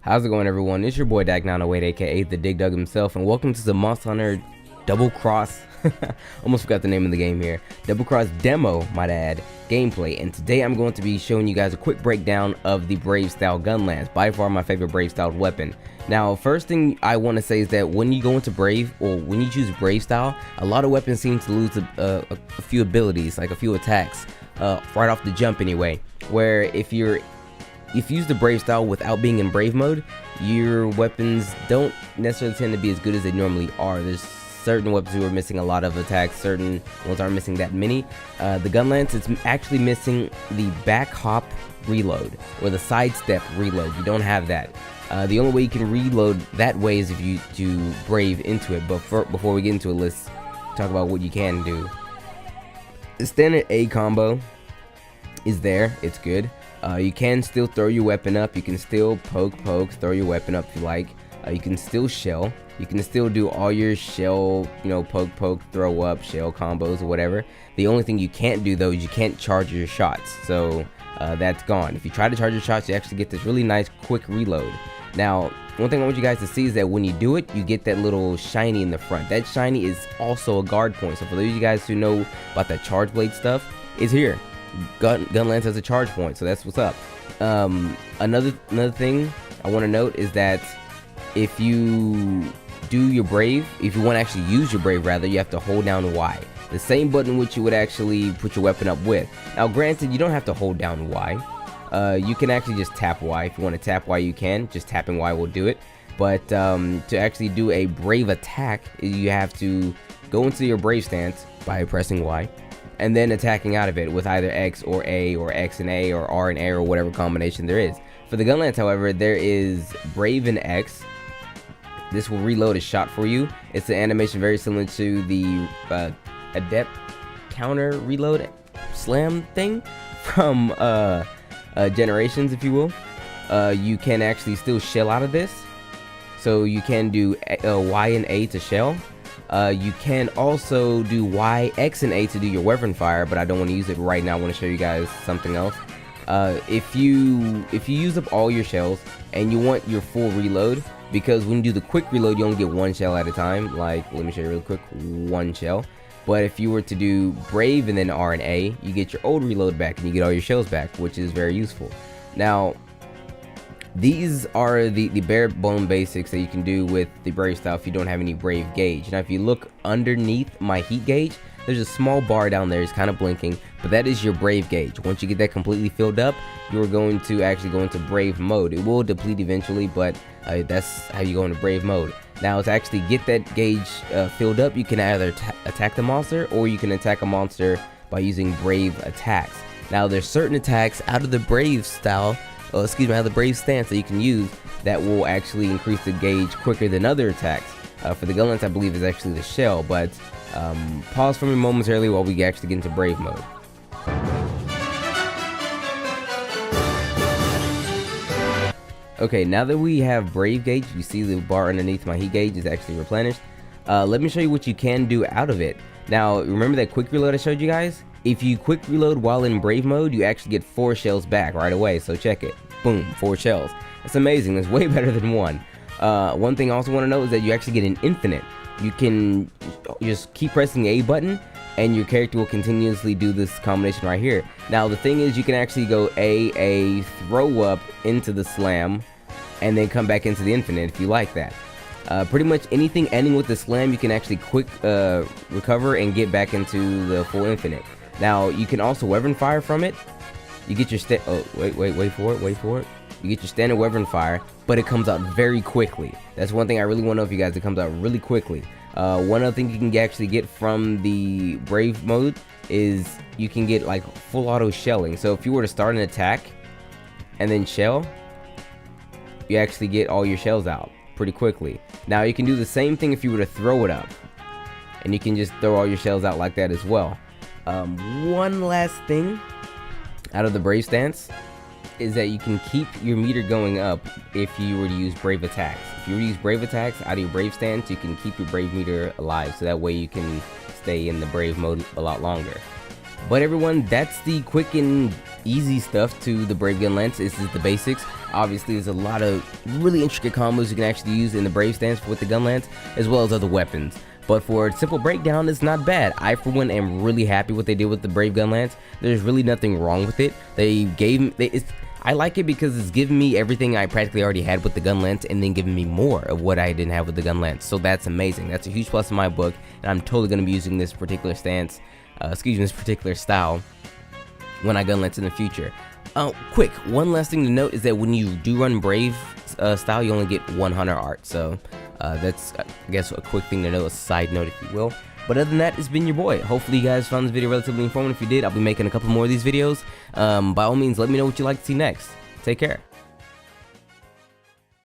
How's it going, everyone? It's your boy Dag908, aka the Dig Dug himself, and welcome to the Monster Hunter Double Cross. Almost forgot the name of the game here. Double Cross demo, might add, gameplay. And today I'm going to be showing you guys a quick breakdown of the Brave style Gunlance, by far my favorite Brave style weapon. Now, first thing I want to say is that when you go into Brave, or when you choose Brave style, a lot of weapons seem to lose a few abilities, like a few attacks, right off the jump anyway. Where if you use the Brave style without being in Brave mode, your weapons don't necessarily tend to be as good as they normally are. There's certain weapons who are missing a lot of attacks, certain ones aren't missing that many. The Gunlance, it's actually missing the back hop reload, or the sidestep reload. You don't have that. The only way you can reload that way is if you do Brave into it. But before we get into it, let's talk about what you can do. The standard A combo is there, it's good. You can still throw your weapon up, you can still poke, throw your weapon up if you like. You can still shell, you can still do all your shell, poke, throw up, shell combos or whatever. The only thing you can't do though is you can't charge your shots, so that's gone. If you try to charge your shots, you actually get this really nice quick reload. Now, one thing I want you guys to see is that when you do it, you get that little shiny in the front. That shiny is also a guard point, so for those of you guys who know about that charge blade stuff, it's here. Gunlance has a charge point, so that's what's up. Another thing I want to note is that if you do your Brave, if you want to actually use your Brave rather, you have to hold down Y, the same button which you would actually put your weapon up with. Now granted, you don't have to hold down Y. You can actually just tap Y. If you want to tap Y, you can. Just tapping Y will do it. But to actually do a Brave attack, you have to go into your Brave stance by pressing Y, and then attacking out of it with either X or A, or X and A, or R and A, or whatever combination there is. For the Gunlance, however, there is Brave and X. This will reload a shot for you. It's an animation very similar to the Adept counter reload slam thing from Generations, if you will. You can actually still shell out of this. So you can do Y and A to shell. You can also do Y, X, and A to do your weapon fire, but I don't want to use it right now. I want to show you guys something else. If you use up all your shells and you want your full reload, because when you do the quick reload, you only get one shell at a time. Like, let me show you real quick, one shell. But if you were to do Brave and then R and A, you get your old reload back and you get all your shells back, which is very useful. Now, these are the bare bone basics that you can do with the Brave style if you don't have any Brave gauge. Now, if you look underneath my heat gauge, there's a small bar down there. It's kind of blinking, but that is your Brave gauge. Once you get that completely filled up, you're going to actually go into Brave mode. It will deplete eventually, but that's how you go into Brave mode. Now, to actually get that gauge filled up, you can either attack the monster, or you can attack a monster by using Brave attacks. Now, there's certain attacks out of the Brave style, out of the Brave stance that you can use that will actually increase the gauge quicker than other attacks. For the Gunlance, I believe is actually the shell, but pause for me momentarily while we actually get into Brave mode. Okay, now that we have Brave gauge, you see the bar underneath my heat gauge is actually replenished. Let me show you what you can do out of it. Now, remember that quick reload I showed you guys? If you quick reload while in Brave mode, you actually get 4 shells back right away, so check it. Boom, 4 shells. That's amazing, that's way better than 1. One thing I also want to note is that you actually get an infinite. You can just keep pressing the A button, and your character will continuously do this combination right here. Now, the thing is, you can actually go A, throw up into the slam, and then come back into the infinite if you like that. Pretty much anything ending with the slam, you can actually quick recover and get back into the full infinite. Now, you can also weapon fire from it. You get your wait for it. You get your standard weapon fire, but it comes out very quickly. That's one thing I really want to know, if you guys, it comes out really quickly. One other thing you can actually get from the Brave mode is you can get like full auto shelling. So if you were to start an attack and then shell, you actually get all your shells out pretty quickly. Now, you can do the same thing if you were to throw it up, and you can just throw all your shells out like that as well. One last thing out of the Brave stance is that you can keep your meter going up if you were to use Brave attacks. If you were to use Brave attacks out of your Brave stance, you can keep your Brave meter alive, so that way you can stay in the Brave mode a lot longer. But everyone, that's the quick and easy stuff to the Brave Gunlance. This is the basics. Obviously, there's a lot of really intricate combos you can actually use in the Brave stance with the Gunlance, as well as other weapons. But for a simple breakdown, it's not bad. I, for one, am really happy what they did with the Brave Gunlance. There's really nothing wrong with it. I like it because it's giving me everything I practically already had with the Gunlance, and then giving me more of what I didn't have with the Gunlance. So that's amazing. That's a huge plus in my book, and I'm totally going to be using this particular stance, this particular style when I Gunlance in the future. Quick, one last thing to note is that when you do run Brave style, you only get 100 art. So that's, I guess, a quick thing to know, a side note, if you will. But other than that, it's been your boy. Hopefully you guys found this video relatively informative. If you did, I'll be making a couple more of these videos. By all means, let me know what you'd like to see next. Take care.